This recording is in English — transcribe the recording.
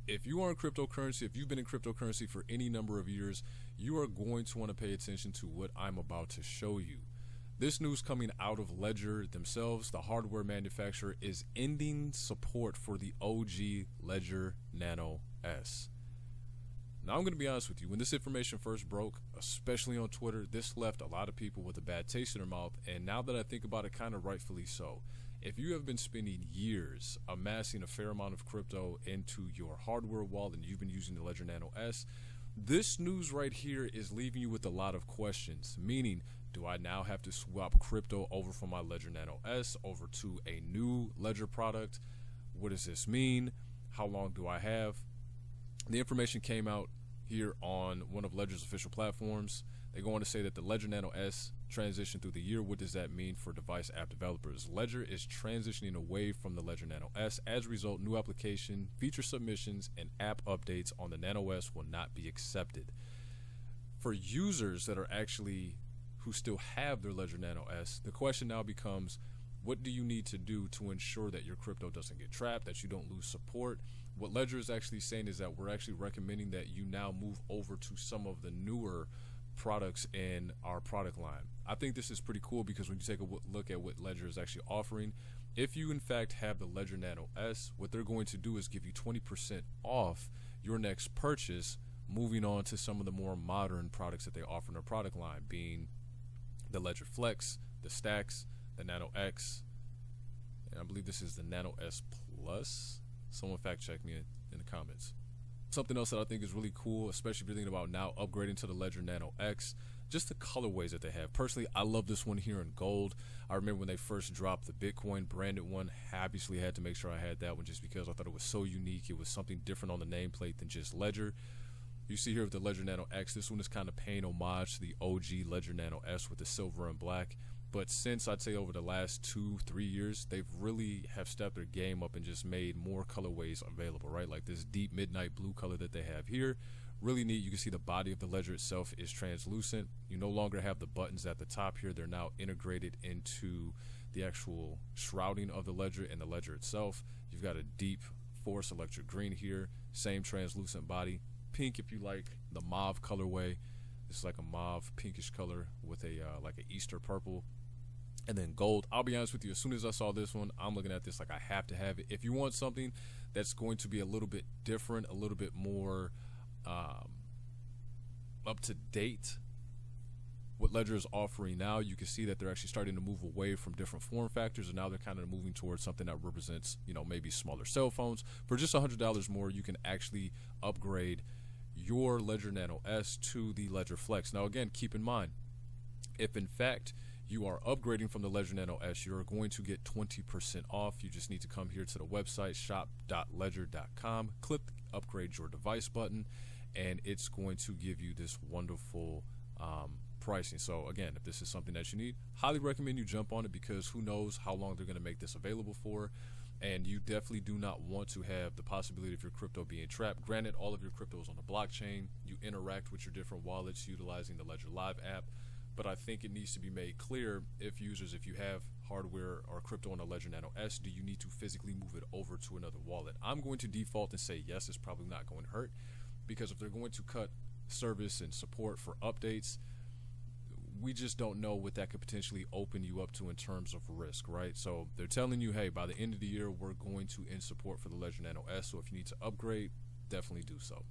if you are in cryptocurrency, if you've been in cryptocurrency for any number of years, you are going to want to pay attention to what I'm about to show you. This news coming out of Ledger themselves, the hardware manufacturer, is ending support for the OG Ledger Nano S. Now, I'm going to be honest with you. When this information first broke, especially on Twitter, this left a lot of people with a bad taste in their mouth. And now that I think about it, kind of rightfully so. If you have been spending years amassing a fair amount of crypto into your hardware wallet and you've been using the Ledger Nano S, this news right here is leaving you with a lot of questions. Meaning, do I now have to swap crypto over from my Ledger Nano S over to a new Ledger product? What does this mean? How long do I have? The information came out here on one of Ledger's official platforms. They go on to say that the Ledger Nano S transitioned through the year. What does that mean for device app developers? Ledger is transitioning away from the Ledger Nano S. As a result, new application, feature submissions, and app updates on the Nano S will not be accepted. For users that are actually who still have their Ledger Nano S, the question now becomes, what do you need to do to ensure that your crypto doesn't get trapped, that you don't lose support? What Ledger is actually saying is that we're actually recommending that you now move over to some of the newer products in our product line. I think this is pretty cool because when you take a look at what Ledger is actually offering, if you in fact have the Ledger Nano S, what they're going to do is give you 20% off your next purchase, moving on to some of the more modern products that they offer in their product line, being the Ledger Flex, the Stacks, the Nano X, and I believe this is the Nano S Plus. Someone fact check me in the comments. Something else that I think is really cool, especially if you're thinking about now upgrading to the Ledger Nano X, just the colorways that they have. Personally, I love this one here in gold. I remember when they first dropped the Bitcoin branded one, obviously had to make sure I had that one just because I thought it was so unique. It was something different on the nameplate than just Ledger. You see here with the Ledger Nano X, this one is kind of paying homage to the OG Ledger Nano S with the silver and black. But since I'd say over the last 2-3 years, they've really have stepped their game up and just made more colorways available, right? Like this deep midnight blue color that they have here. Really neat. You can see the body of the Ledger itself is translucent. You no longer have the buttons at the top here. They're now integrated into the actual shrouding of the Ledger and the Ledger itself. You've got a deep forest electric green here. Same translucent body. Pink if you like the mauve colorway. It's like a mauve pinkish color with a like an Easter purple. And then gold. I'll be honest with you, as soon as I saw this one, I'm looking at this like I have to have it. If you want something that's going to be a little bit different, a little bit more up to date, what Ledger is offering now, you can see that they're actually starting to move away from different form factors, and now they're kind of moving towards something that represents, you know, maybe smaller cell phones. For just $100 more, you can actually upgrade your Ledger Nano S to the Ledger Flex. Now, again, keep in mind, if in fact you are upgrading from the Ledger Nano S, you're going to get 20% off. You just need to come here to the website, shop.ledger.com, click the upgrade your device button, and it's going to give you this wonderful pricing. So again, if this is something that you need, highly recommend you jump on it because who knows how long they're going to make this available for. And you definitely do not want to have the possibility of your crypto being trapped. Granted, all of your crypto is on the blockchain. You interact with your different wallets utilizing the Ledger Live app. But I think it needs to be made clear if you have hardware or crypto on a Ledger Nano S, do you need to physically move it over to another wallet? I'm going to default and say yes, it's probably not going to hurt, because if they're going to cut service and support for updates, we just don't know what that could potentially open you up to in terms of risk, right? So they're telling you, hey, by the end of the year, we're going to end support for the Ledger Nano S. So if you need to upgrade, definitely do so.